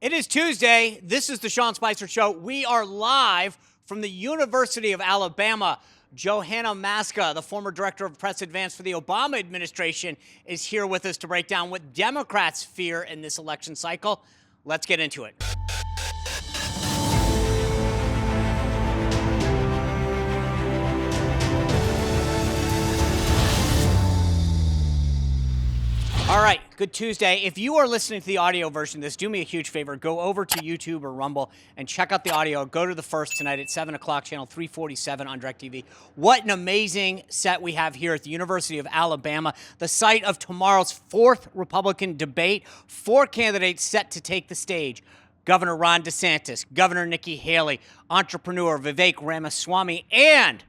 It is Tuesday. This is the Sean Spicer Show. We are live from the University of Alabama. Johanna Maska, the former director of press advance for the Obama administration, is here with us to break down what Democrats fear in this election cycle. Let's get into it. All right, good Tuesday. If you are listening to the audio version of this, do me a huge favor. Go over to YouTube or Rumble and check out the audio. Go to the first tonight at 7 o'clock, channel 347 on DirecTV. What an amazing set we have here at the University of Alabama, the site of tomorrow's fourth Republican debate. Four candidates set to take the stage. Governor Ron DeSantis, Governor Nikki Haley, entrepreneur Vivek Ramaswamy, and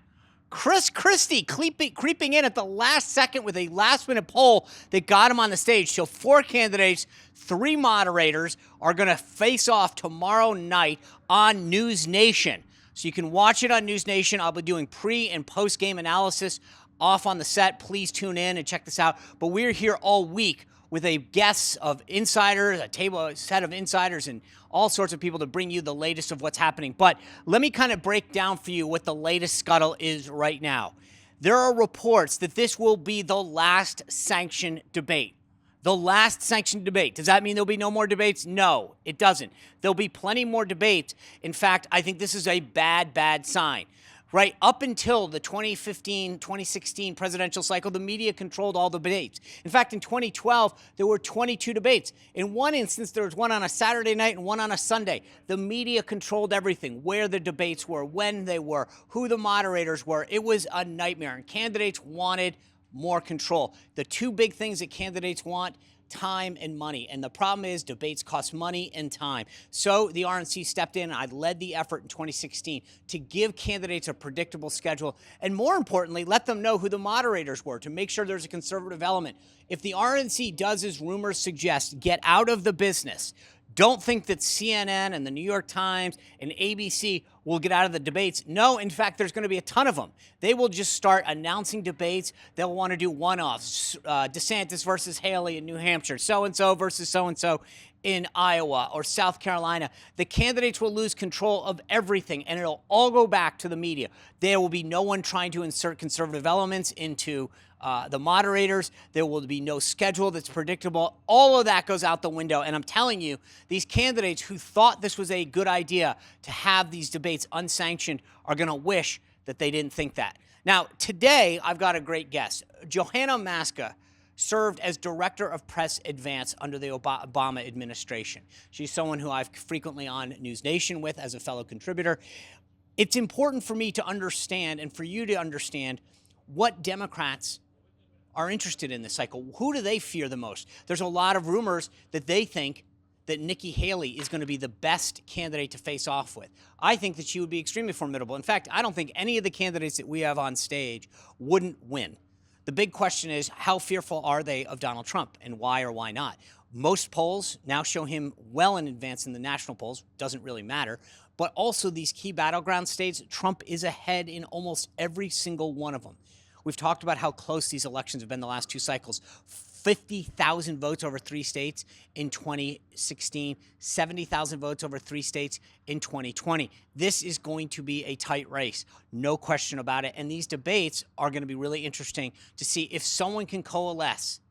Chris Christie creeping in at the last second with a last-minute poll that got him on the stage. So four candidates, three moderators are going to face off tomorrow night on News Nation. So you can watch it on News Nation. I'll be doing pre- and post-game analysis off on the set. Please tune in and check this out. But we're here all week with a guest of insiders, a set of insiders, and all sorts of people to bring you the latest of what's happening. But let me kind of break down for you what the latest scuttle is right now. There are reports that this will be the last sanctioned debate. The last sanctioned debate. Does that mean there'll be no more debates? No, it doesn't. There'll be plenty more debates. In fact, I think this is a bad sign. Right up until the 2015-2016 presidential cycle, the media controlled all the debates. In fact, in 2012, there were 22 debates. In one instance, there was one on a Saturday night and one on a Sunday. The media controlled everything, where the debates were, when they were, who the moderators were. It was a nightmare, and candidates wanted more control. The two big things that candidates want: time and money. And the problem is debates cost money and time. So the RNC stepped in. I led the effort in 2016 to give candidates a predictable schedule. And more importantly, let them know who the moderators were to make sure there's a conservative element. If the RNC does as rumors suggest, get out of the business, don't think that CNN and the New York Times and ABC will get out of the debates. No, in fact, there's going to be a ton of them. They will just start announcing debates. They'll want to do one-offs. DeSantis versus Haley in New Hampshire, so-and-so versus so-and-so in Iowa or South Carolina. The candidates will lose control of everything, and it'll all go back to the media. There will be no one trying to insert conservative elements into the moderators. There will be no schedule that's predictable. All of that goes out the window. And I'm telling you, these candidates who thought this was a good idea to have these debates unsanctioned are going to wish that they didn't think that. Now, today, I've got a great guest. Johanna Maska served as director of press advance under the Obama administration. She's someone who I've frequently on News Nation with as a fellow contributor. It's important for me to understand and for you to understand what Democrats are interested in this cycle. Who do they fear the most? There's a lot of rumors that they think that Nikki Haley is going to be the best candidate to face off with. I think that she would be extremely formidable. In fact, I don't think any of the candidates that we have on stage wouldn't win. The big question is, how fearful are they of Donald Trump, and why or why not? Most polls now show him well in advance in the national polls. Doesn't really matter. But also these key battleground states, Trump is ahead in almost every single one of them. We've talked about how close these elections have been the last two cycles. 50,000 votes over three states in 2016, 70,000 votes over three states in 2020. This is going to be a tight race, no question about it. And these debates are going to be really interesting to see if someone can coalesce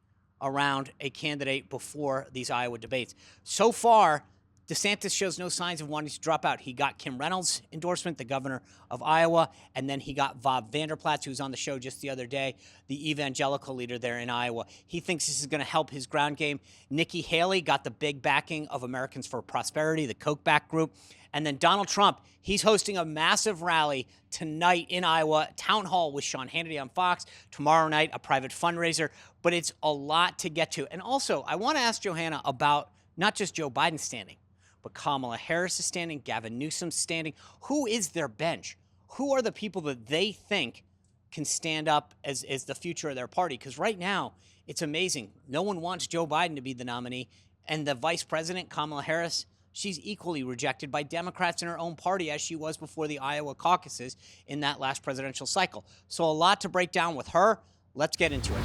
around a candidate before these Iowa debates. So far, DeSantis shows no signs of wanting to drop out. He got Kim Reynolds' endorsement, the governor of Iowa, and then he got Bob Vanderplaats, who was on the show just the other day, the evangelical leader there in Iowa. He thinks this is going to help his ground game. Nikki Haley got the big backing of Americans for Prosperity, the Koch back group. And then Donald Trump, he's hosting a massive rally tonight in Iowa, town hall with Sean Hannity on Fox, tomorrow night, a private fundraiser. But it's a lot to get to. And also, I want to ask Johanna about not just Joe Biden standing, but Kamala Harris is standing, Gavin Newsom's standing. Who is their bench? Who are the people that they think can stand up as the future of their party? Because right now, it's amazing. No one wants Joe Biden to be the nominee. And the vice president, Kamala Harris, she's equally rejected by Democrats in her own party as she was before the Iowa caucuses in that last presidential cycle. So a lot to break down with her. Let's get into it.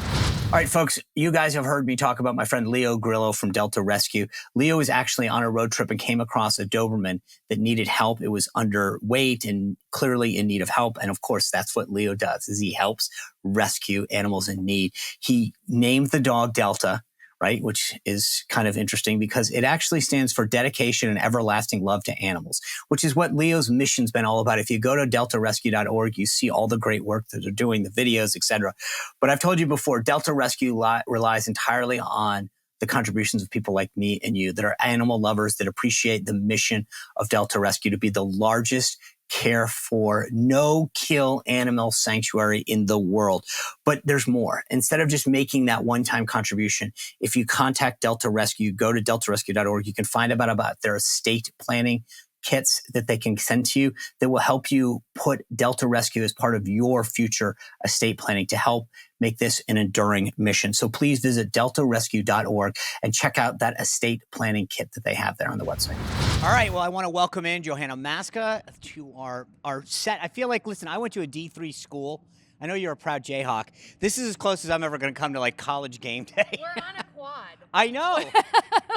All right, folks, you guys have heard me talk about my friend Leo Grillo from Delta Rescue. Leo was actually on a road trip and came across a Doberman that needed help. It was underweight and clearly in need of help. And of course, that's what Leo does, is he helps rescue animals in need. He named the dog Delta, right? Which is kind of interesting because it actually stands for dedication and everlasting love to animals, which is what Leo's mission's been all about. If you go to deltarescue.org, you see all the great work that they're doing, the videos, etc. But I've told you before, Delta Rescue relies entirely on the contributions of people like me and you that are animal lovers that appreciate the mission of Delta Rescue to be the largest care for no-kill animal sanctuary in the world. But there's more. Instead of just making that one-time contribution, if you contact Delta Rescue, go to deltarescue.org, you can find out about their estate planning kits that they can send to you that will help you put Delta Rescue as part of your future estate planning to help make this an enduring mission. So please visit deltarescue.org and check out that estate planning kit that they have there on the website. All right, well, I want to welcome in Johanna Maska to our set. I feel like, listen, I went to a D3 school. I know you're a proud Jayhawk. This is as close as I'm ever going to come to, like, college game day. We're on a quad. I know.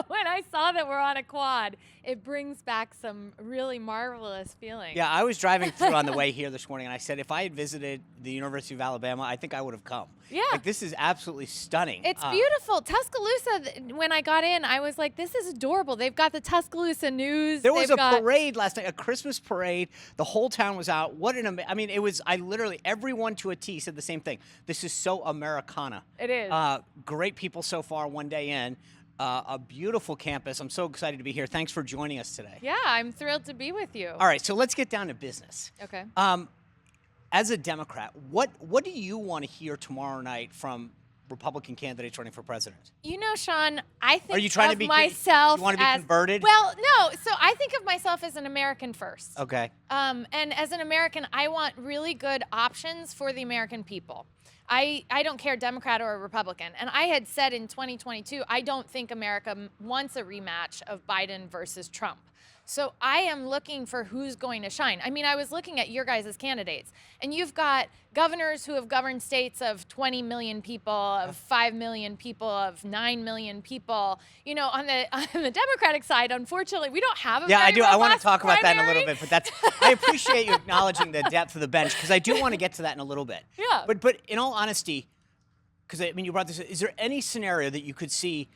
When I saw that we're on a quad, it brings back some really marvelous feelings. Yeah, I was driving through on the way here this morning, and I said if I had visited the University of Alabama, I think I would have come. Yeah. Like, this is absolutely stunning. It's beautiful. Tuscaloosa, when I got in, I was like, this is adorable. They've got the Tuscaloosa News. There was a parade last night, a Christmas parade. The whole town was out. What an I mean, it was, everyone to a T said the same thing. This is so Americana. It is. Great people so far, one day in. A beautiful campus. I'm so excited to be here. Thanks for joining us today. Yeah, I'm thrilled to be with you. All right, so let's get down to business. Okay. As a Democrat, what do you want to hear tomorrow night from Republican candidates running for president? You know, Sean, I think Are you trying to be myself you want to be converted? Well, no. So I think of myself as an American first. Okay. And as an American, I want really good options for the American people. I don't care Democrat or Republican. And I had said in 2022, I don't think America wants a rematch of Biden versus Trump. So I am looking for who's going to shine. I mean, I was looking at your guys' candidates, and you've got governors who have governed states of 20 million people, of 5 million people, of 9 million people. You know, on the Democratic side, unfortunately, we don't have a Yeah, very I do. I want to robust talk about that in a primary. little bit, but I appreciate you acknowledging the depth of the bench because I do want to get to that in a little bit. Yeah. But in all honesty, because I mean, you brought this, is there any scenario that you could see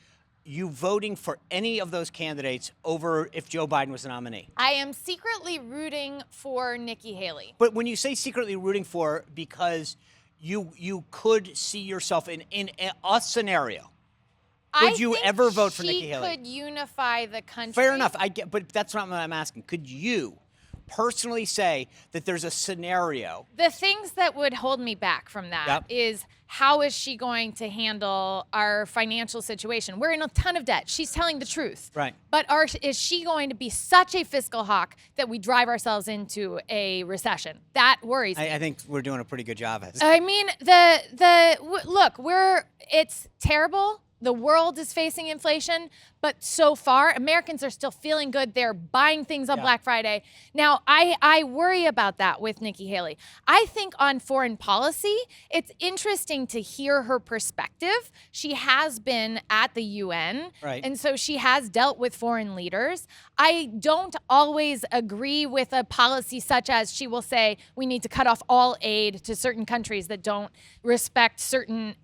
you voting for any of those candidates over if Joe Biden was the nominee? I am secretly rooting for Nikki Haley. But when you say secretly rooting for, because you could see yourself in a scenario, could you ever vote for Nikki Haley? She could unify the country. Fair enough. I get, but that's not what I'm asking. Could you personally say that there's a scenario? The things that would hold me back from that is how is she going to handle our financial situation? We're in a ton of debt. She's telling the truth. Right. But is she going to be such a fiscal hawk that we drive ourselves into a recession? That worries me. I think we're doing a pretty good job at it. I mean, look, it's terrible. The world is facing inflation, but so far, Americans are still feeling good. They're buying things on Black Friday. Now, I worry about that with Nikki Haley. I think on foreign policy, it's interesting to hear her perspective. She has been at the UN, and so she has dealt with foreign leaders. I don't always agree with a policy such as she will say, we need to cut off all aid to certain countries that don't respect certain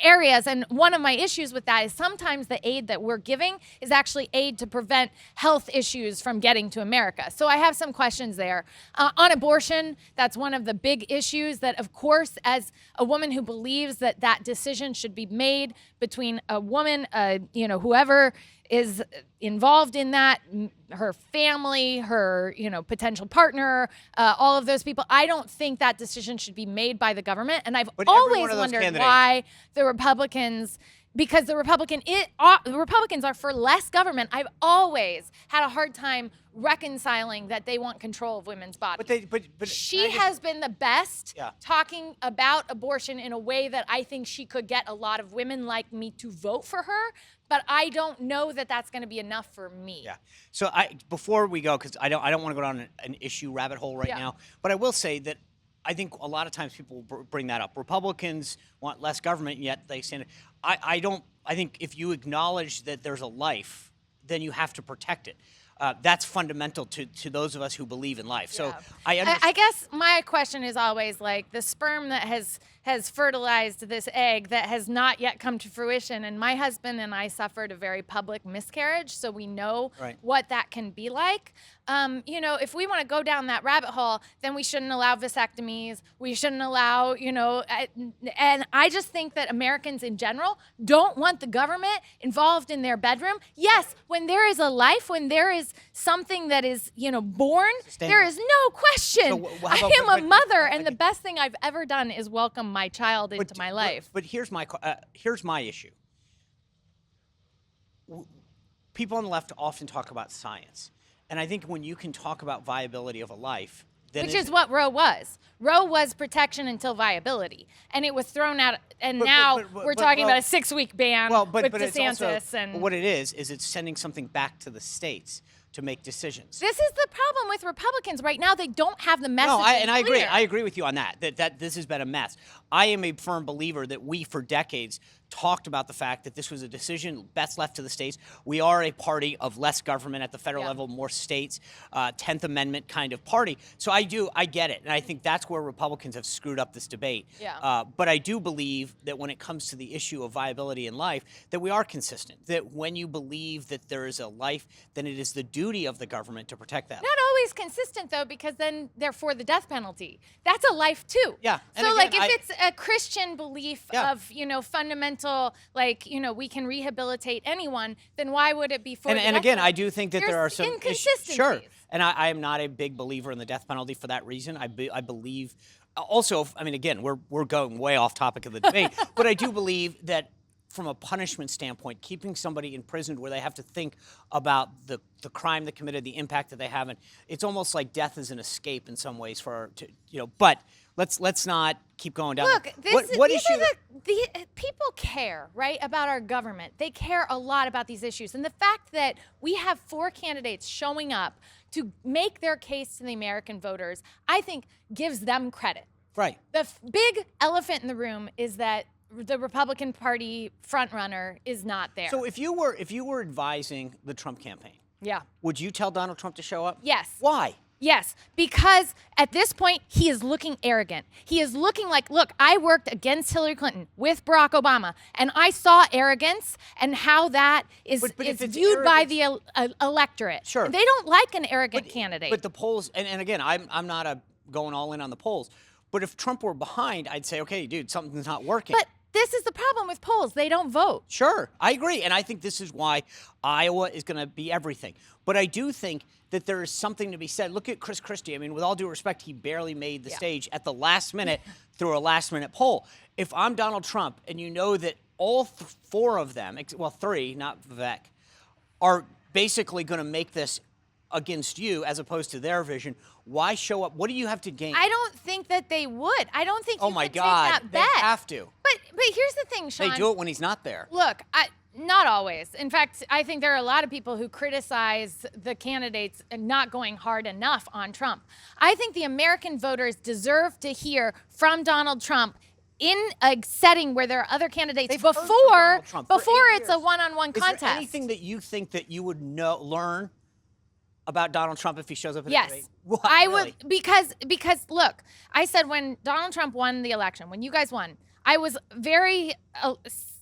areas. And one of my issues with that is sometimes the aid that we're giving is actually aid to prevent health issues from getting to America. So I have some questions there. On abortion, that's one of the big issues that, of course, as a woman who believes that that decision should be made between a woman, whoever is involved in that, her family, her, potential partner, all of those people. I don't think that decision should be made by the government. And I've always wondered why the Republicans, because the Republicans are for less government. I've always had a hard time reconciling that they want control of women's bodies. But she has been the best talking about abortion in a way that I think she could get a lot of women like me to vote for her. But I don't know that that's going to be enough for me. Yeah. So before we go, because I don't want to go down an issue rabbit hole right now, but I will say that I think a lot of times people bring that up. Republicans want less government, yet they stand. I don't. I think if you acknowledge that there's a life, then you have to protect it. That's fundamental to those of us who believe in life. So I guess my question is always like the sperm that has fertilized this egg that has not yet come to fruition. And my husband and I suffered a very public miscarriage, so we know what that can be like. You know, if we want to go down that rabbit hole, then we shouldn't allow vasectomies. We shouldn't allow, you know, and I just think that Americans in general don't want the government involved in their bedroom. Yes, when there is a life, when there is something that is, you know, born, there is no question. So, I am a mother, and the best thing I've ever done is welcome my child into my life. But here's my issue. People on the left often talk about science. And I think when you can talk about viability of a life, then which is what Roe was. Roe was protection until viability, and it was thrown out. And now we're talking about a 6-week ban with DeSantis. And what it is it's sending something back to the states to make decisions. This is the problem with Republicans right now. They don't have the message. No, I agree. I agree with you on that. That this has been a mess. I am a firm believer that we, for decades, talked about the fact that this was a decision best left to the states. We are a party of less government at the federal level, more states, 10th Amendment kind of party. So I get it. And I think that's where Republicans have screwed up this debate. But I do believe that when it comes to the issue of viability in life, that we are consistent. That when you believe that there is a life, then it is the duty of the government to protect that. Not always consistent, though, because then they're for the death penalty. That's a life, too. Yeah. So, again, like, if it's a Christian belief of, you know, fundamental, like, you know, we can rehabilitate anyone, then why would it be for the death again, penalty? I do think that there are some inconsistencies. Sure. And I am not a big believer in the death penalty for that reason. I believe also, I mean, again, we're going way off topic of the debate, but I do believe that from a punishment standpoint, keeping somebody in prison where they have to think about the crime they committed, the impact that they have, and it's almost like death is an escape in some ways but let's not keep going down. Look, the people care, right, about our government. They care a lot about these issues. And the fact that we have 4 candidates showing up to make their case to the American voters, I think gives them credit. Right. The big elephant in the room is that the Republican Party frontrunner is not there. So if you were advising the Trump campaign, would you tell Donald Trump to show up? Yes. Why? Yes, because at this point, he is looking arrogant. He is looking like, look, I worked against Hillary Clinton with Barack Obama, and I saw arrogance and how that is viewed by the electorate. Sure. They don't like an arrogant candidate. But the polls, and again, I'm not going all in on the polls, but if Trump were behind, I'd say, okay, dude, something's not working. But this is the problem with polls. They don't vote. Sure, I agree. And I think this is why Iowa is going to be everything. But I do think that there is something to be said. Look at Chris Christie. I mean, with all due respect, he barely made the stage at the last minute through a last-minute poll. If I'm Donald Trump and you know that all 4 of them, well, 3, not Vivek, are basically going to make this against you as opposed to their vision, why show up? What do you have to gain? I don't think that they would. I don't think you my could God, take that bet. They have to. But here's the thing, Sean. They do it when he's not there. Look, not always. In fact, I think there are a lot of people who criticize the candidates not going hard enough on Trump. I think the American voters deserve to hear from Donald Trump in a setting where there are other candidates before it's a one-on-one contest. Is there anything that you think that you would learn about Donald Trump if he shows up at the debate? Yes, I would, because look, I said when Donald Trump won the election, when you guys won, I was very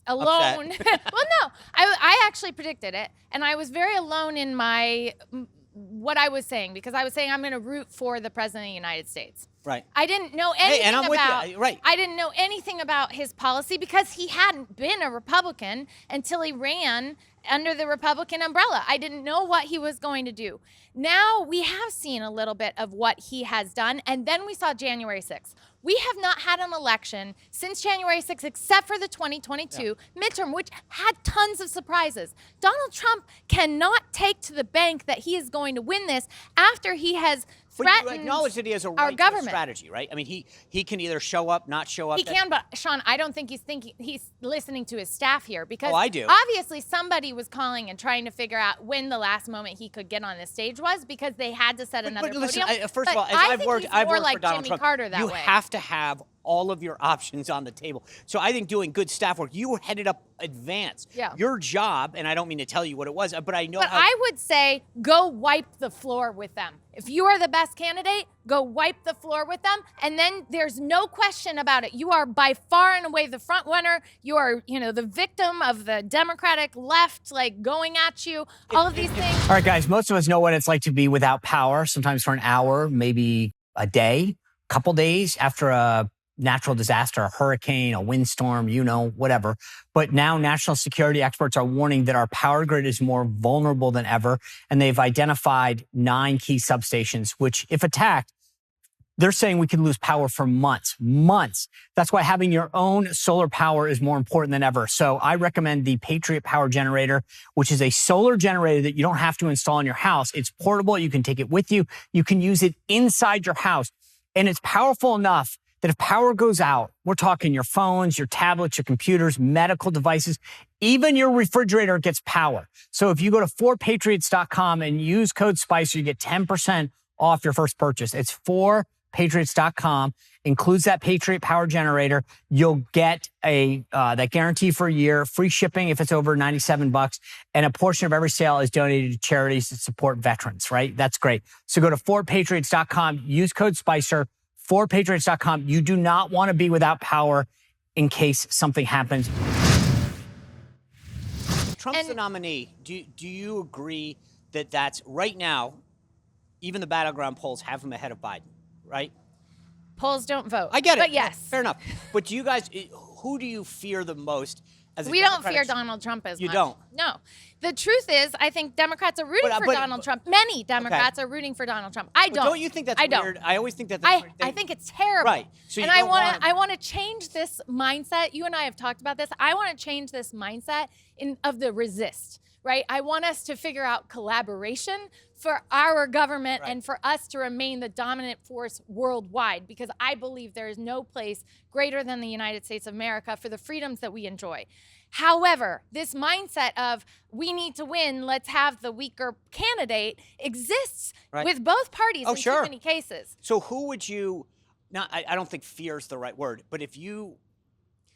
alone. Well, no, I actually predicted it, and I was very alone in what I was saying, because I was saying I'm going to root for the President of the United States. Right. I didn't know anything with you. Right. I didn't know anything about his policy because he hadn't been a Republican until he ran under the Republican umbrella. I didn't know what he was going to do. Now we have seen a little bit of what he has done, and then we saw January 6th. We have not had an election since January 6th, except for the 2022 midterm, which had tons of surprises. Donald Trump cannot take to the bank that he is going to win this after he has But you threatens acknowledge that he has a our right to a government. strategy, right? I mean, he can either show up, not show up. He can, but Sean, I don't think he's listening to his staff here because I do. Obviously somebody was calling and trying to figure out when the last moment he could get on the stage was because they had to set another But listen, podium. first of all, as I've worked like for Donald Jimmy Trump. Carter that you way. have to have all of your options on the table. So I think doing good staff work, you were headed up advance. Yeah. Your job, and I don't mean to tell you what it was, but I know But how. I would say go wipe the floor with them. If you are the best candidate, go wipe the floor with them. And then there's no question about it. You are by far and away the front runner. You are, the victim of the Democratic left, like going at you, all of these things. All right, guys, most of us know what it's like to be without power, sometimes for an hour, maybe a day, a couple days after a natural disaster, a hurricane, a windstorm, whatever. But now national security experts are warning that our power grid is more vulnerable than ever. And they've identified 9 key substations, which if attacked, they're saying we could lose power for months. That's why having your own solar power is more important than ever. So I recommend the Patriot Power Generator, which is a solar generator that you don't have to install in your house. It's portable. You can take it with you. You can use it inside your house. And it's powerful enough that if power goes out, we're talking your phones, your tablets, your computers, medical devices, even your refrigerator gets power. So if you go to 4patriots.com and use code SPICER, you get 10% off your first purchase. It's 4patriots.com, includes that Patriot Power Generator. You'll get that guarantee for a year, free shipping if it's over $97, and a portion of every sale is donated to charities that support veterans, right? That's great. So go to 4patriots.com, use code SPICER, 4patriots.com. You do not want to be without power in case something happens. Trump's the nominee. Do you agree that that's right now, even the battleground polls have him ahead of Biden, right? Polls don't vote. I get it. But yes. Fair enough. But do you guys, who do you fear the most? We don't fear Donald Trump as much. You don't? No. The truth is, I think Democrats are rooting for Donald Trump. Many Democrats are rooting for Donald Trump. I don't. Don't you think that's weird? I always think that's I think it's terrible. Right. So and I want to change this mindset. You and I have talked about this. I want to change this mindset of the resist. Right? I want us to figure out collaboration for our government and for us to remain the dominant force worldwide, because I believe there is no place greater than the United States of America for the freedoms that we enjoy. However, this mindset of we need to win, let's have the weaker candidate exists with both parties in too many cases. So who would you, I don't think fear is the right word, but if you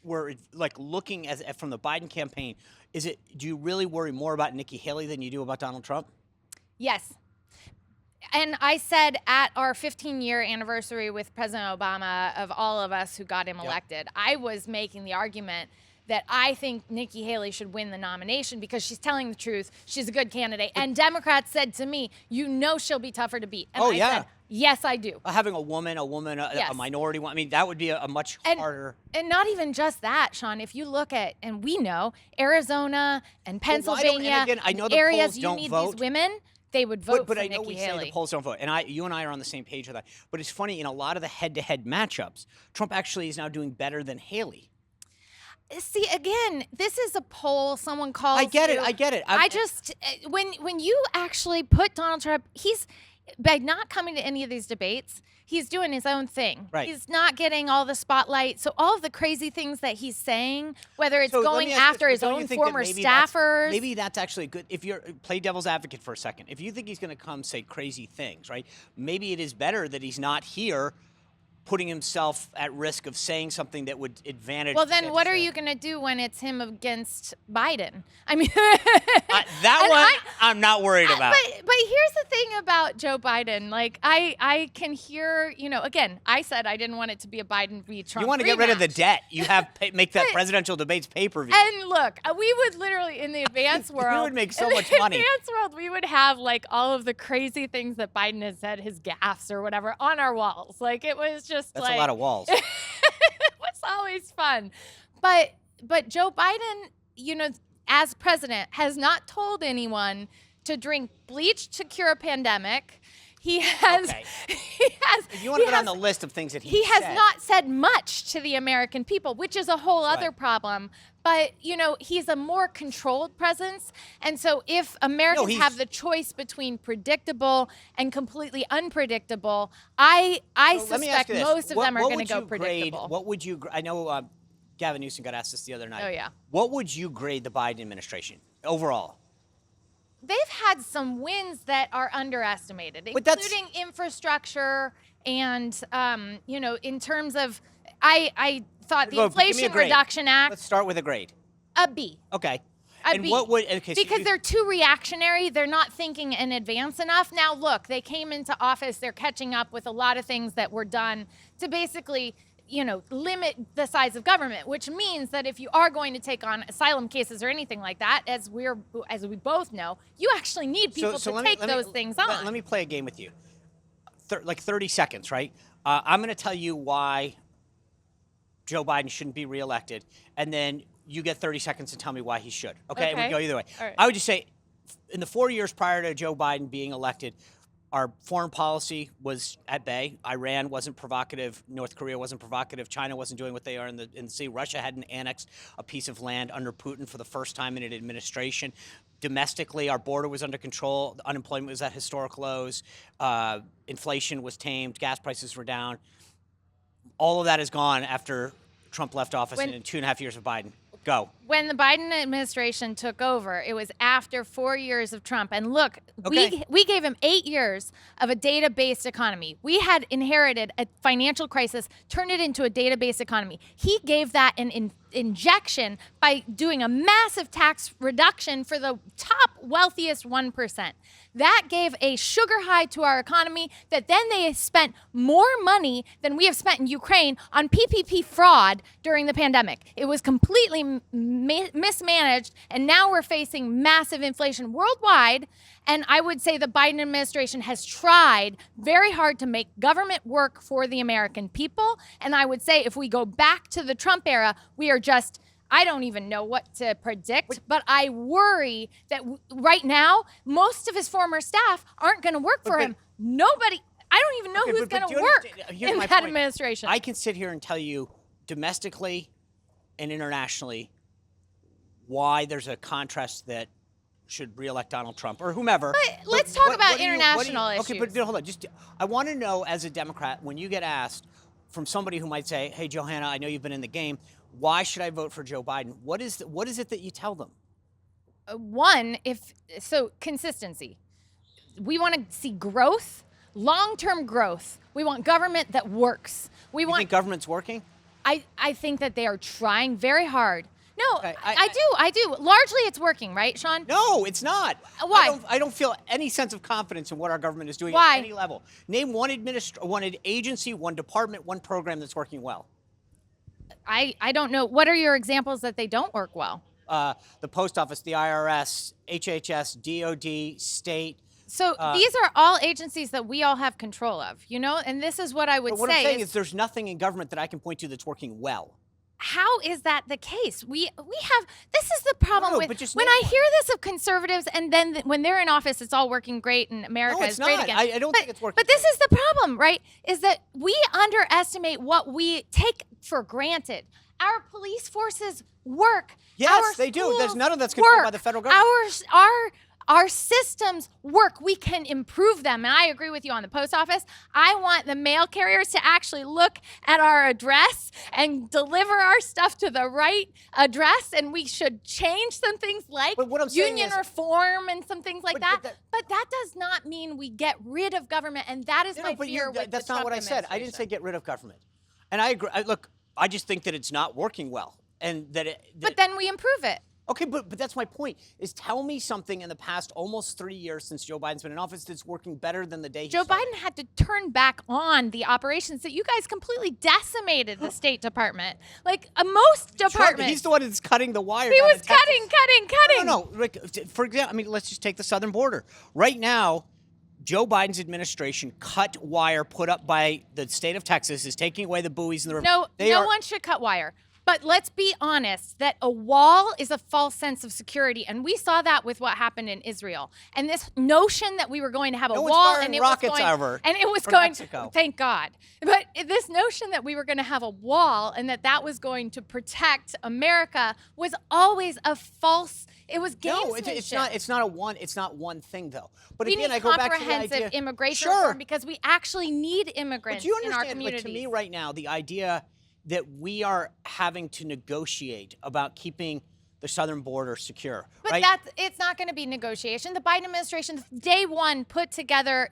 were like looking from the Biden campaign, do you really worry more about Nikki Haley than you do about Donald Trump? Yes. And I said at our 15-year anniversary with President Obama, of all of us who got him elected, I was making the argument that I think Nikki Haley should win the nomination because she's telling the truth. She's a good candidate. And Democrats said to me, she'll be tougher to beat. And I said, yes, I do. Having a woman, a minority one, I mean, that would be a much harder. And not even just that, Sean. If you look at, and we know, Arizona and Pennsylvania, I know the areas polls you don't need vote. these women, they would vote for Nikki Haley. But I know we say the polls don't vote, and you and I are on the same page with that. But it's funny, in a lot of the head-to-head matchups, Trump actually is now doing better than Haley. See, again, this is a poll someone calls. I get it. I just, when you actually put Donald Trump, by not coming to any of these debates, he's doing his own thing. Right. He's not getting all the spotlight. So all of the crazy things that he's saying, whether it's going after his own former staffers. Maybe that's actually good. If you're play devil's advocate for a second, if you think he's going to come say crazy things, right? Maybe it is better that he's not here putting himself at risk of saying something that would advantage. Well, then what are you going to do when it's him against Biden? I mean, I'm not worried about. But here's the thing about Joe Biden. Like, I can hear, again, I said I didn't want it to be a Biden v. Trump. You want to get rid of the debt. You have make that presidential debates pay-per-view. And look, we would literally, in the advanced world. We would make so much money. In the advanced world, we would have like all of the crazy things that Biden has said, his gaffes or whatever, on our walls. Like, it was just That's a lot of walls. It was always fun. But Joe Biden, as president, has not told anyone to drink bleach to cure a pandemic, He has. Okay. He has. If you want to he put on has- the list of things that he has said. not said much to the American people, which is a whole other Right. problem. But, you know, he's a more controlled presence. And so if Americans he's- have the choice between predictable and completely unpredictable, I So let me ask suspect you this. most of What- them are what going to would go you grade- predictable. What would you? I know Gavin Newsom got asked this the other night. Oh, yeah. What would you grade the Biden administration overall? They've had some wins that are underestimated, But that's- including infrastructure and, you know, in terms of, I thought the Go, give me a Inflation grade. Reduction Act, Let's start with a grade. a B. Okay. A And B. what would? Okay, so Because you- they're too reactionary. They're not thinking in advance enough. Now, look, they came into office. They're catching up with a lot of things that were done to basically, you know, limit the size of government, which means that if you are going to take on asylum cases or anything like that, as we both know, you actually need people to let take me- those things on. Let me play a game with you. Like 30 seconds, right? I'm going to tell you why Joe Biden shouldn't be reelected, and then you get 30 seconds to tell me why he should. Okay? And we Okay. go either way. All right. I would just say, in the 4 years prior to Joe Biden being elected, our foreign policy was at bay. Iran wasn't provocative. North Korea wasn't provocative. China wasn't doing what they are in the sea. Russia hadn't annexed a piece of land under Putin for the first time in an administration. Domestically, our border was under control. The unemployment was at historic lows. Inflation was tamed. Gas prices were down. All of that is gone after Trump left office and in 2.5 years of Biden. Go. When the Biden administration took over, it was after 4 years of Trump. And look, Okay. we gave him 8 years of a data-based economy. We had inherited a financial crisis, turned it into a data-based economy. He gave that an injection by doing a massive tax reduction for the top wealthiest 1%. That gave a sugar high to our economy that then they spent more money than we have spent in Ukraine on PPP fraud during the pandemic. It was completely mismanaged, and now we're facing massive inflation worldwide. And I would say the Biden administration has tried very hard to make government work for the American people. And I would say if we go back to the Trump era, we are just, I don't even know what to predict, but I worry that right now, most of his former staff aren't going to work for him. Nobody, I don't even know Okay, who's but going do to you work understand- here's in my that point. administration. I can sit here and tell you domestically and internationally why there's a contrast that should reelect Donald Trump or whomever. But let's talk about what do you- international Okay, but issues. hold on. Just I want to know, as a Democrat, when you get asked from somebody who might say, "Hey, Johanna, I know you've been in the game. Why should I vote for Joe Biden?" What is it that you tell them? One, consistency. We want to see growth, long-term growth. We want government that works. We You want. think government's working? I think that they are trying very hard. No, Okay, I do. Largely, it's working, right, Sean? No, it's not. Why? I don't feel any sense of confidence in what our government is doing Why? at any level. Name one agency, one department, one program that's working well. I don't know. What are your examples that they don't work well? The post office, the IRS, HHS, DOD, state. So these are all agencies that we all have control of, you know? And this is what I would But what say I'm saying is there's nothing in government that I can point to that's working well. how is that the case? We have, this is the problem No, with, but just when name I one. hear this of conservatives and then when they're in office, it's all working great and America No, is it's great not. again. I don't think it's working But this great. is the problem, right? Is that we underestimate what we take for granted. Our police forces work. Yes, Our they do. There's schools none of that's controlled by work. the federal government. Our systems work. We can improve them. And I agree with you on the post office. I want the mail carriers to actually look at our address and deliver our stuff to the right address. And we should change some things like But what I'm saying union is- reform and some things like But that. But that does not mean we get rid of government. And that is my but fear with that's the not Trump what I said. I didn't say administration. get rid of government. And I agree. Look, I just think that it's not working well. And But then we improve it. Okay, but that's my point, is tell me something in the past almost 3 years since Joe Biden's been in office that's working better than the day he Joe started. Biden had to turn back on the operations that you guys completely decimated the State Department. Like most Trump, departments. he's the one that's cutting the wire. He down was in Texas. cutting. No, Rick, for example, I mean, let's just take the southern border. Right now, Joe Biden's administration cut wire put up by the state of Texas is taking away the buoys in the river. No They are- one should cut wire. But let's be honest that a wall is a false sense of security. And we saw that with what happened in Israel. And this notion that we were going to have a wall and it rockets was going, over and it was from going, Mexico. Thank God. But this notion that we were going to have a wall and that was going to protect America was always a false, it was gamesmanship. No, it's not one thing though. But we again, need I go back to the comprehensive idea. immigration reform because we actually need immigrants But you in our understand, communities. to me right now, the idea that we are having to negotiate about keeping the southern border secure. But right? it's not going to be negotiation. The Biden administration, day one, put together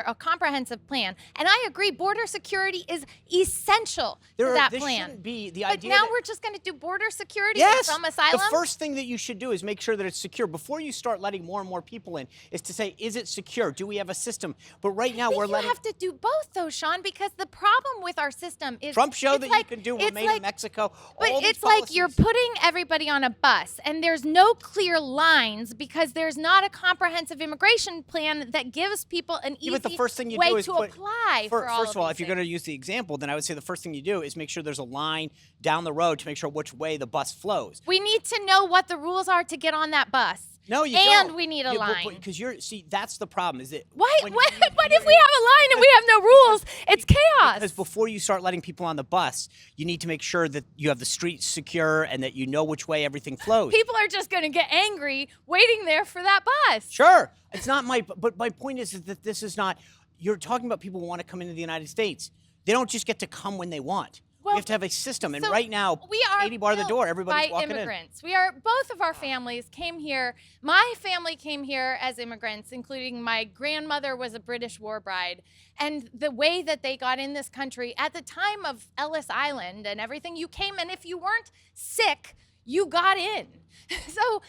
a comprehensive plan, and I agree, border security is essential to that this plan. Shouldn't be the but idea. now that, we're just going to do border security yes, from asylum. the first thing that you should do is make sure that it's secure before you start letting more and more people in. Is to say, is it secure? Do we have a system? But right now we're letting. You have to do both, though, Sean, because the problem with our system is Trump showed that like, you can do remain in Mexico. But all these it's like policies. you're putting everybody on a bus, and there's no clear lines because there's not a comprehensive immigration plan that gives people an easy but the first thing you way do is to put, apply for all First of all, these if you're going to things. use the example, then I would say the first thing you do is make sure there's a line down the road to make sure which way the bus flows. We need to know what the rules are to get on that bus. No, you and don't. we need a line. Because that's the problem. Is that Why? when What you- if we have a line and we have no rules? It's chaos. Because before you start letting people on the bus, you need to make sure that you have the streets secure and that you know which way everything flows. People are just going to get angry waiting there for that bus. Sure, it's not but my point is that this is not. You're talking about people who want to come into the United States. They don't just get to come when they want. Well, we have to have a system, and so right now, we are 80 bar the built door. Everybody's by walking immigrants. We are both of our families came here. My family came here as immigrants, including my grandmother was a British war bride. And the way that they got in this country at the time of Ellis Island and everything, you came, and if you weren't sick, you got in. So,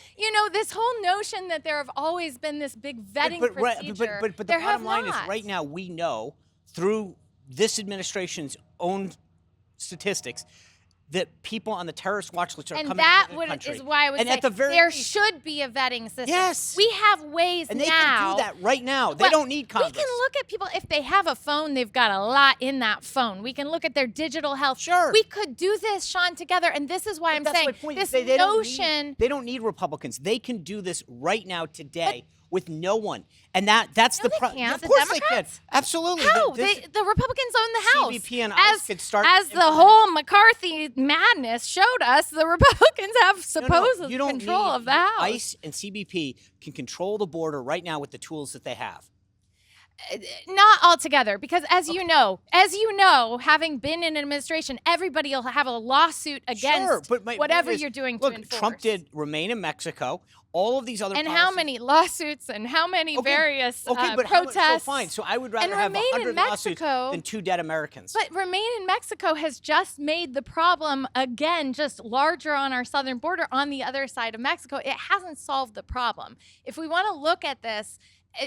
this whole notion that there have always been this big vetting procedure, but the there have bottom line is not. right now we know through this administration's own statistics that people on the terrorist watch list are and coming that into the country. is why I would and say at the very there least, should be a vetting system. Yes. We have ways and now. they can do that right now. They don't need Congress. We can look at people, if they have a phone, they've got a lot in that phone. We can look at their digital health. Sure. We could do this, Sean, together, and this is why I'm That's saying my point. this They notion. they don't need Republicans. They can do this right now today with no one. And that's No, the they problem. can't. Of The course they Democrats? can. Absolutely. How? The Republicans own the House. CBP and ICE could start as the implementing- whole McCarthy madness showed us, the Republicans have supposed you don't control need, of the House. ICE and CBP can control the border right now with the tools that they have. Not altogether, because as you know, having been in an administration, everybody will have a lawsuit against Sure, but my whatever point is, you're doing look, to enforce. Trump did remain in Mexico. All of these other And policies, how many lawsuits and how many various but how much- protests. so fine. So I would rather have Remain in 100 lawsuits Mexico- than 2 dead Americans. But Remain in Mexico has just made the problem, again, just larger on our southern border on the other side of Mexico. It hasn't solved the problem. If we want to look at this,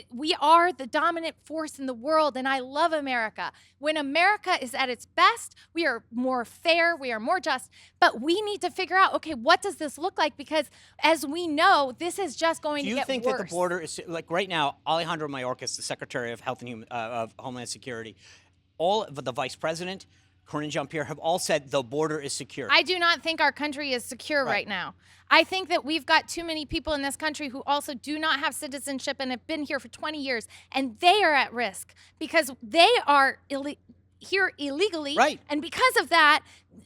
we are the dominant force in the world, and I love America. When America is at its best, we are more fair, we are more just, but we need to figure out, okay, what does this look like? Because as we know, this is just going Do to you get think worse. that the border is like right now? Alejandro Mayorkas, the Secretary of Health and of Homeland Security, all of the Vice President, Corinne Jean-Pierre, have all said the border is secure. I do not think our country is secure right now. I think that we've got too many people in this country who also do not have citizenship and have been here for 20 years, and they are at risk because they are here illegally. Right. And because of that,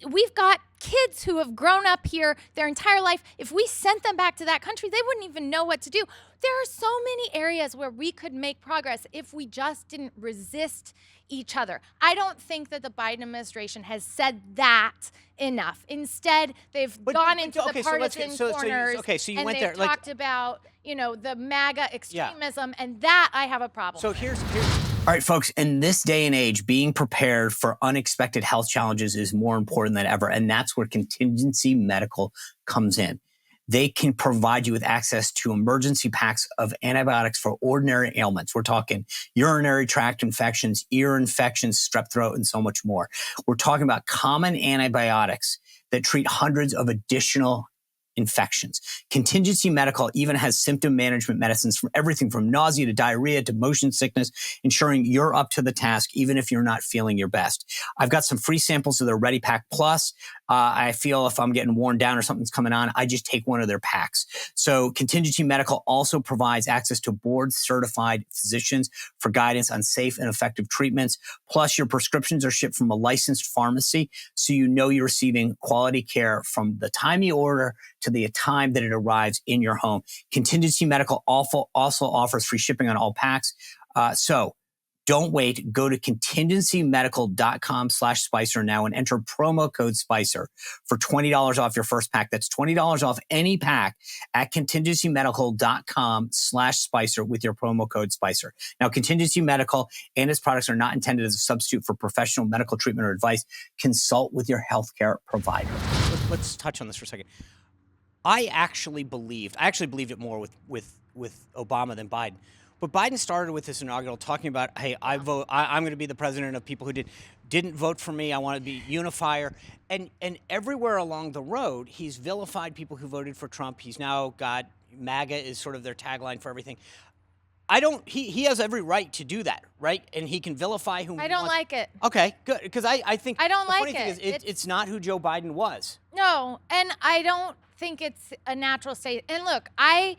we've got kids who have grown up here their entire life. If we sent them back to that country, they wouldn't even know what to do. There are so many areas where we could make progress if we just didn't resist each other. I don't think that the Biden administration has said that enough. Instead, they've gone into the partisan corners so you and went they've there, talked about, the MAGA extremism, and that I have a problem So with. here's All right, folks, in this day and age, being prepared for unexpected health challenges is more important than ever. And that's where Contingency Medical comes in. They can provide you with access to emergency packs of antibiotics for ordinary ailments. We're talking urinary tract infections, ear infections, strep throat, and so much more. We're talking about common antibiotics that treat hundreds of additional infections. Contingency Medical even has symptom management medicines from everything from nausea to diarrhea to motion sickness, ensuring you're up to the task even if you're not feeling your best. I've got some free samples of their Ready Pack Plus. I feel if I'm getting worn down or something's coming on, I just take one of their packs. So Contingency Medical also provides access to board-certified physicians for guidance on safe and effective treatments. Plus, your prescriptions are shipped from a licensed pharmacy, so you know you're receiving quality care from the time you order to the time that it arrives in your home. Contingency Medical also offers free shipping on all packs. So don't wait. Go to contingencymedical.com/Spicer now and enter promo code Spicer for $20 off your first pack. That's $20 off any pack at contingencymedical.com/Spicer with your promo code Spicer. Now, Contingency Medical and its products are not intended as a substitute for professional medical treatment or advice. Consult with your healthcare provider. Let's touch on this for a second. I actually believed it more with Obama than Biden. But Biden started with this inaugural talking about, hey, I'm going to be the president of people who didn't vote for me. I want to be unifier. And everywhere along the road, he's vilified people who voted for Trump. He's now got MAGA is sort of their tagline for everything. He has every right to do that, right? And he can vilify whom he wants. I don't like it. Okay, good. Because I think I don't the like funny thing is it's not who Joe Biden was. No, and I don't think it's a natural state. And look, I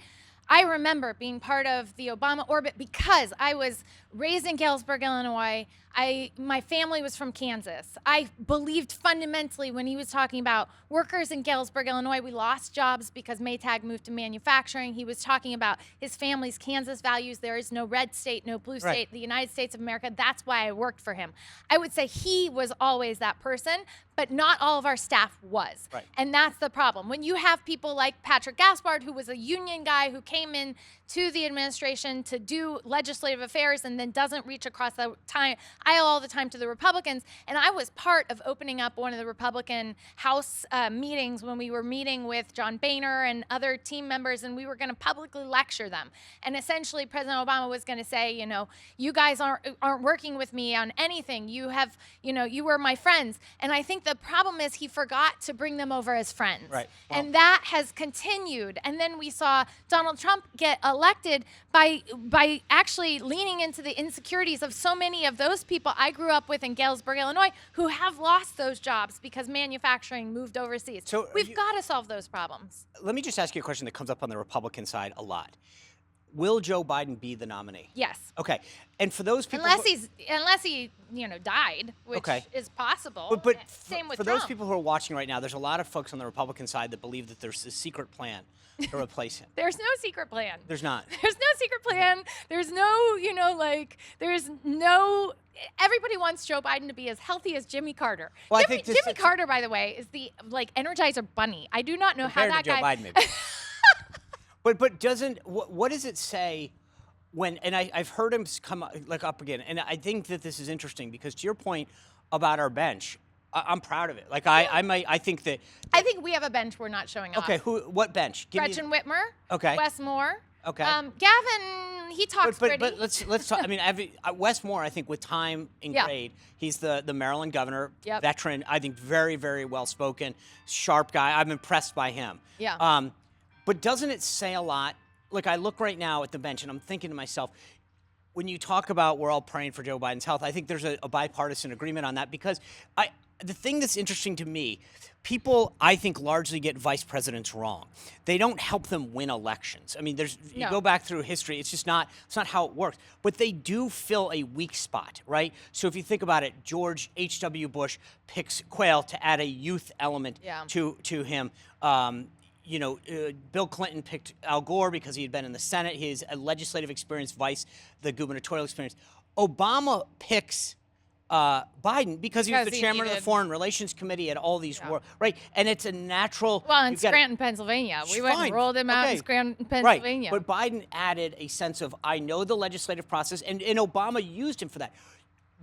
remember being part of the Obama orbit because I was raised in Galesburg, Illinois. My family was from Kansas. I believed fundamentally when he was talking about workers in Galesburg, Illinois, we lost jobs because Maytag moved to manufacturing. He was talking about his family's Kansas values. There is no red state, no blue state, the United States of America. That's why I worked for him. I would say he was always that person, but not all of our staff was. Right. And that's the problem. When you have people like Patrick Gaspard, who was a union guy who came in to the administration to do legislative affairs and then doesn't reach across the aisle all the time to the Republicans. And I was part of opening up one of the Republican House meetings when we were meeting with John Boehner and other team members, and we were going to publicly lecture them. And essentially, President Obama was going to say, you know, you guys aren't working with me on anything. You have, you know, you were my friends. And I think the problem is he forgot to bring them over as friends. Right. Well, and that has continued. And then we saw Donald Trump get elected by actually leaning into the insecurities of so many of those people I grew up with in Galesburg, Illinois, who have lost those jobs because manufacturing moved overseas. So we've got to solve those problems. Let me just ask you a question that comes up on the Republican side a lot. Will Joe Biden be the nominee? Yes. Okay. And for those people, unless he died, which is possible. But same with for Trump. those people who are watching right now, there's a lot of folks on the Republican side that believe that there's a secret plan to replace him. There's no secret plan. There's not. There's no secret plan. There's no, there's no. Everybody wants Joe Biden to be as healthy as Jimmy Carter. Well, Jimmy Carter, by the way, is the Energizer Bunny. I do not know how that Joe guy. Biden, maybe. But doesn't what does it say when? And I've heard him come up again, and I think that this is interesting because to your point about our bench, I'm proud of it. Like I think that. I think we have a bench we're not showing off. Okay, what bench? Gretchen Whitmer. Okay. Wes Moore. Okay. Gavin, he talks pretty. But let's talk. I mean, Wes Moore, I think with time and grade, he's the Maryland governor, veteran. I think very, very well spoken, sharp guy. I'm impressed by him. Yeah. But doesn't it say a lot? Like I look right now at the bench and I'm thinking to myself, when you talk about we're all praying for Joe Biden's health, I think there's a bipartisan agreement on that because the thing that's interesting to me, people I think largely get vice presidents wrong. They don't help them win elections. I mean, you go back through history, it's not how it works. But they do fill a weak spot, right? So if you think about it, George H.W. Bush picks Quayle to add a youth element to him. Bill Clinton picked Al Gore because he had been in the Senate. His legislative experience, vice the gubernatorial experience. Obama picks Biden because he was the chairman of the Foreign Relations Committee at all these wars, right? And it's a natural. Well, in Scranton, Pennsylvania, we went and rolled him out in Scranton, Pennsylvania. Right, but Biden added a sense of I know the legislative process, and Obama used him for that.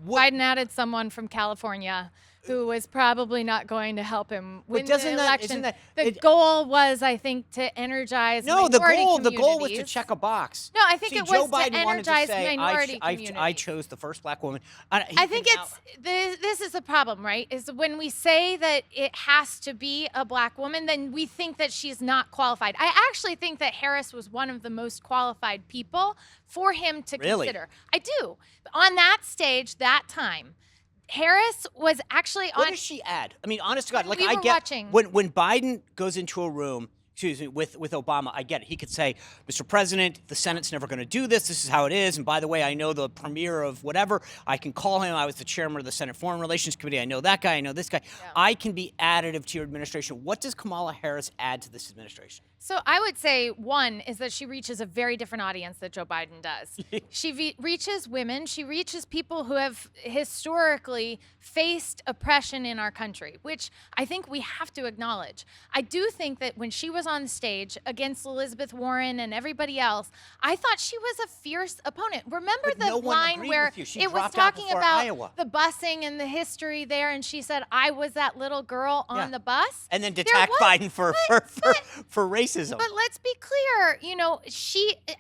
Biden added someone from California who was probably not going to help him win the election. The goal was, I think, to energize minority communities. The goal was to check a box. No, I think it was Joe Biden to energize minority communities. I chose the first black woman. I think this is the problem, right? Is when we say that it has to be a black woman, then we think that she's not qualified. I actually think that Harris was one of the most qualified people for him to consider. I do. On that stage, that time, Harris was actually What on. does she add? I mean, honest to God, like We I were get watching. when Biden goes into a room, excuse me, with Obama, I get it. He could say, Mr. President, the Senate's never going to do this. This is how it is. And by the way, I know the premier of whatever. I can call him. I was the chairman of the Senate Foreign Relations Committee. I know that guy. I know this guy. Yeah. I can be additive to your administration. What does Kamala Harris add to this administration? So I would say one is that she reaches a very different audience that Joe Biden does. She reaches women. She reaches people who have historically faced oppression in our country, which I think we have to acknowledge. I do think that when she was on stage against Elizabeth Warren and everybody else, I thought she was a fierce opponent. Remember But the no one line agreed where with you. She it was dropped out talking before about Iowa. the busing and the history there, and she said, I was that little girl on the bus. And then to There attack was- Biden for racism. But let's be clear,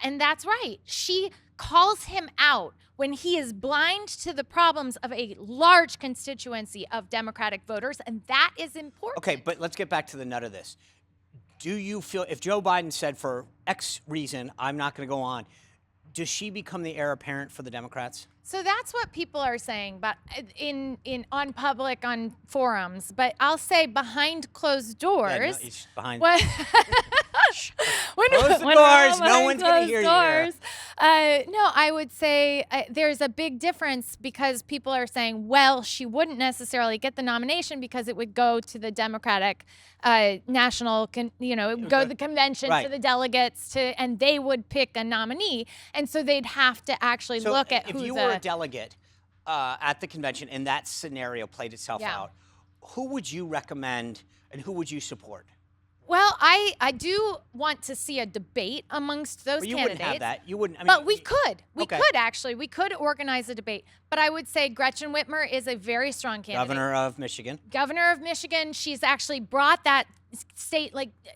and that's right. She calls him out when he is blind to the problems of a large constituency of Democratic voters, and that is important. Okay, but let's get back to the nut of this. Do you feel, if Joe Biden said for X reason, I'm not going to go on, does she become the heir apparent for the Democrats? So that's what people are saying, but on forums. But I'll say behind closed doors. Yeah, no, it's behind. What? Close the doors. No one's going to hear you here. No, I would say there's a big difference because people are saying, well, she wouldn't necessarily get the nomination because it would go to the Democratic national, it would go to the convention Right. to the delegates and they would pick a nominee. And so they'd have to actually So look at if who's you were a delegate at the convention and that scenario played itself Yeah. out, who would you recommend and who would you support? Well, I do want to see a debate amongst those Well, you candidates. wouldn't have that. You wouldn't. I mean, But we could. We Okay. could actually. We could organize a debate. But I would say Gretchen Whitmer is a very strong candidate. Governor of Michigan. Governor of Michigan. She's actually brought that state,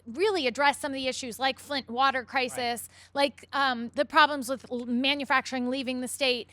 really addressed some of the issues like Flint water crisis, like the problems with manufacturing leaving the state.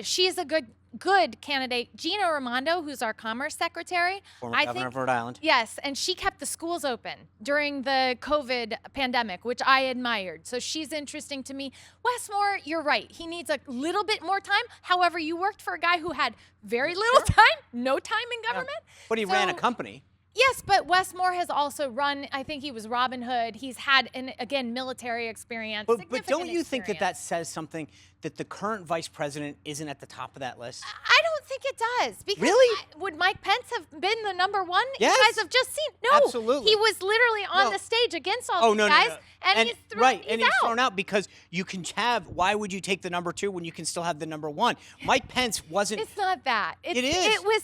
She's a good candidate. Gina Raimondo, who's our commerce secretary. Former governor of Rhode Island. Yes, and she kept the schools open during the COVID pandemic, which I admired. So she's interesting to me. Wes Moore, you're right. He needs a little bit more time. However, you worked for a guy who had very little time, no time in government. But he ran a So- company. Yes, but Wes Moore has also run, I think he was Robin Hood. He's had, again, military experience. But significant don't you think that experience. says something that the current vice president isn't at the top of that list? I don't think it does. Because Really? would Mike Pence have been the number one? Yes. You guys have just seen. No. Absolutely. He was literally on No. the stage against all Oh, these no, guys. no. And he's thrown, right, he's and he's out. thrown out because you can have. Why would you take the number 2 when you can still have the number 1? Mike Pence wasn't. It's not that. It is. It was.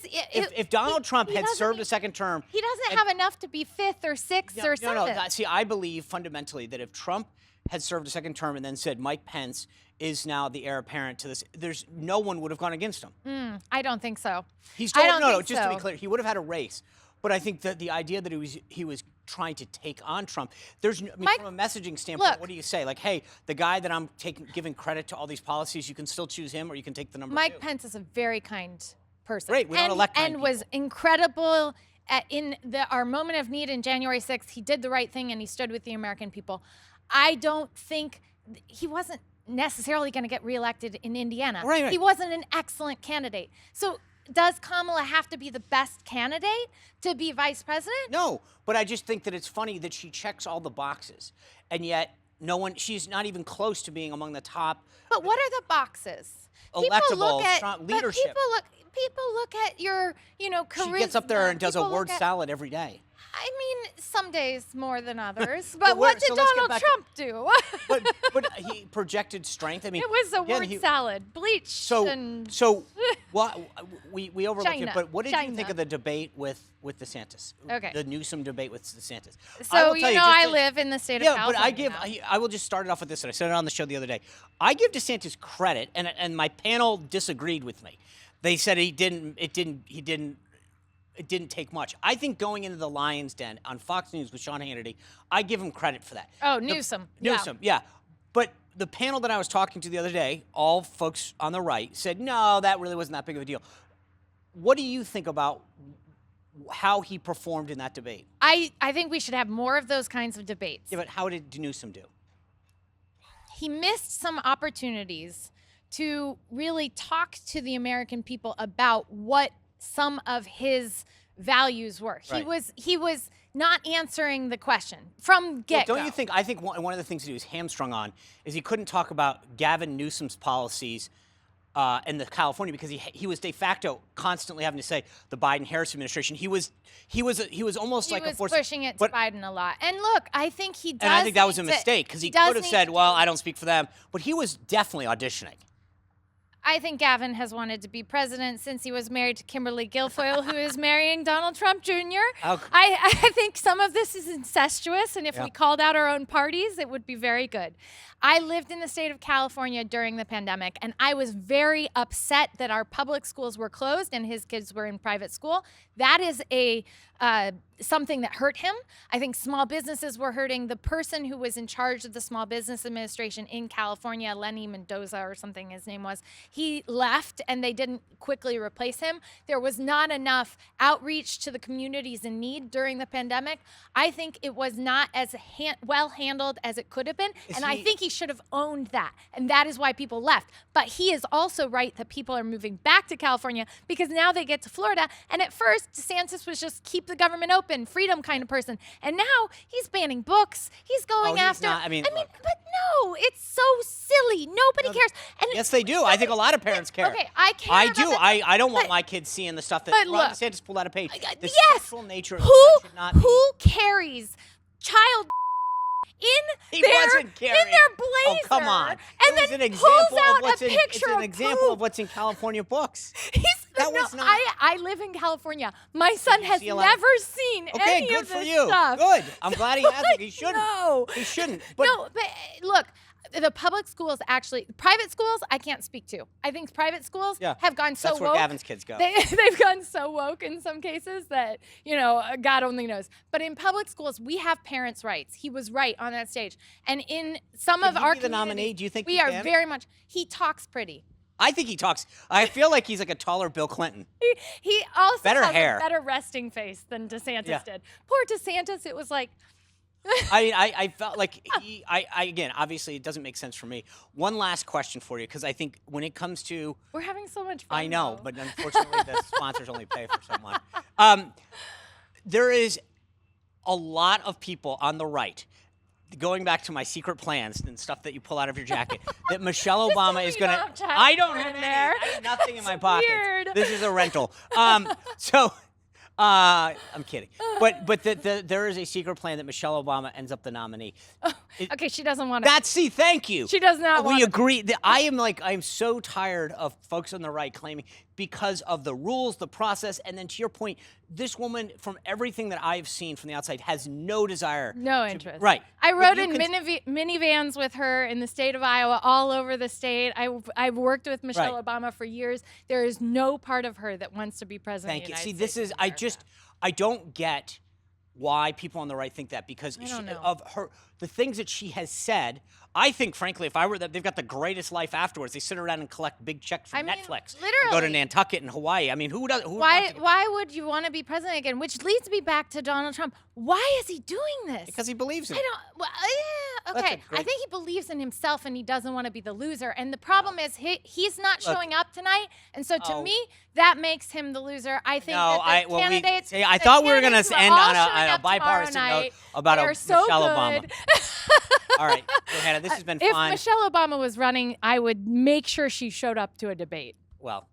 If Donald Trump he had doesn't served e- a second term, He doesn't and- have enough to be 5th or 6th or 7th. No. See, I believe fundamentally that if Trump had served a second term and then said Mike Pence is now the heir apparent to this, there's no one would have gone against him. I don't think so. He's I don't no. think Just to be so. clear, he would have had a race. But I think that the idea that he was trying to take on Trump, Mike, from a messaging standpoint, look. what do you say? Like, hey, the guy that I'm giving credit to all these policies, you can still choose him, or you can take the number 2. Mike Pence is a very kind person. Great, we don't elect kind and was incredible in our moment of need in January 6th. He did the right thing and he stood with the American people. I don't think he wasn't necessarily going to get reelected in Indiana. Right. He wasn't an excellent candidate. So does Kamala have to be the best candidate to be vice president? No, but I just think that it's funny that she checks all the boxes, and yet she's not even close to being among the top. But what are the boxes? Electable, strong leadership. People look at your, charisma. She gets up there and does a People word look at- salad every day. I mean, some days more than others. But But what did so let's get Donald back to- Trump do? But he projected strength. I mean, It was a again, word salad, bleach and So what we overlooked it. China, But what did you think China. of the debate with DeSantis? Okay. The Newsom debate with DeSantis. I So will tell you know, just I to- live in the state of Yeah, California. but now. I will just start it off with this, and I said it on the show the other day. I give DeSantis credit, and my panel disagreed with me. They said it didn't take much. I think going into the Lion's Den on Fox News with Sean Hannity, I give him credit for that. Oh, Newsom. Newsom, yeah. But the panel that I was talking to the other day, all folks on the right, said, no, that really wasn't that big of a deal. What do you think about how he performed in that debate? I think we should have more of those kinds of debates. Yeah, but how did Newsom do? He missed some opportunities to really talk to the American people about what some of his values were. Right. He was not answering the question from get-go. Don't you think, I think one of the things that he was hamstrung on is he couldn't talk about Gavin Newsom's policies in the California, because he was de facto constantly having to say the Biden-Harris administration. He was almost like a force. He was pushing it to Biden a lot. And look, I think he does. And I think that was a mistake, because he could have said, well, I don't speak for them. But he was definitely auditioning. I think Gavin has wanted to be president since he was married to Kimberly Guilfoyle, who is marrying Donald Trump Jr. Okay. I think some of this is incestuous, and if we called out our own parties, it would be very good. I lived in the state of California during the pandemic, and I was very upset that our public schools were closed and his kids were in private school. That is something that hurt him. I think small businesses were hurting. The person who was in charge of the Small Business Administration in California, Lenny Mendoza or something his name was, he left and they didn't quickly replace him. There was not enough outreach to the communities in need during the pandemic. I think it was not as well handled as it could have been. I think he should have owned that. And that is why people left. But he is also right that people are moving back to California because now they get to Florida. And at first, DeSantis was just keep the government open, freedom kind of person. And now he's banning books. He's going after. Not, but no, it's so silly. Nobody cares. And yes, they do. I think a lot of parents care. Okay, I care. I do. I don't want my kids seeing the stuff that Ron DeSantis pulled out of page. The sexual nature of it should not be. Who carries child in their blazer? Oh, come on. And then pulls out a picture It's an example of what's in California books. I live in California. My son has never seen any of this stuff. Okay, good for you. Good. I'm glad he hasn't. He shouldn't. No. He shouldn't. But look, the public schools private schools, I can't speak to. I think private schools have gone so woke. That's where Gavin's kids go. They've gone so woke in some cases that, God only knows. But in public schools, we have parents' rights. He was right on that stage. And in some of our communities, the nominee? Do you think we are very much, he talks pretty. I think he talks. I feel like he's like a taller Bill Clinton. He also has hair. a better resting face than DeSantis did. Poor DeSantis, it was like, I felt like again, obviously it doesn't make sense for me. One last question for you, because I think when it comes to, we're having so much fun. I know, but unfortunately the sponsors only pay for so much. There is a lot of people on the right, going back to my secret plans and stuff that you pull out of your jacket, that Michelle Obama is going to. I don't have there. I have nothing in my pocket. Weird. This is a rental. I'm kidding. But there is a secret plan that Michelle Obama ends up the nominee. Okay, she doesn't want to. Thank you. She does not want to. We agree. I am so tired of folks on the right claiming because of the rules, the process, and then to your point, this woman, from everything that I've seen from the outside, has no desire. No interest. Right. I rode in minivans with her in the state of Iowa, all over the state. I've worked with Michelle Obama for years. There is no part of her that wants to be president of the United States. I don't get why people on the right think that, because of the things that she has said. I think, frankly, if I were that, they've got the greatest life afterwards. They sit around and collect big checks from Netflix. Literally. And go to Nantucket and Hawaii. I mean, who does? Why would you want to be president again? Which leads me back to Donald Trump. Why is he doing this? Because he believes in it. Okay. I think he believes in himself and he doesn't want to be the loser. And the problem is he's not showing up tonight. And so to me, that makes him the loser. I think candidates. I thought we were going to end on a bipartisan note about Michelle Obama. All right, Johanna, this has been fun. If Michelle Obama was running, I would make sure she showed up to a debate. Well,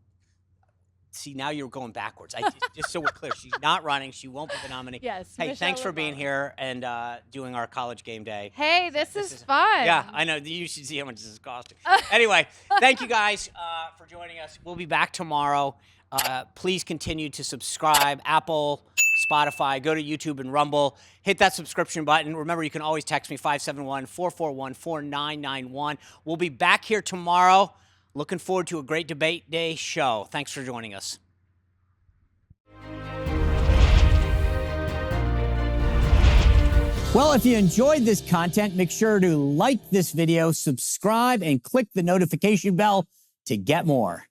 see, now you're going backwards. Just so we're clear, she's not running. She won't be the nominee. Yes. Hey, thanks for being here and doing our college game day. Hey, this is fun. Yeah, I know. You should see how much this is costing. Anyway, thank you guys for joining us. We'll be back tomorrow. Please continue to subscribe. Apple, Spotify, go to YouTube and Rumble. Hit that subscription button. Remember, you can always text me, 571-441-4991. We'll be back here tomorrow. Looking forward to a great debate day show. Thanks for joining us. Well, if you enjoyed this content, make sure to like this video, subscribe, and click the notification bell to get more.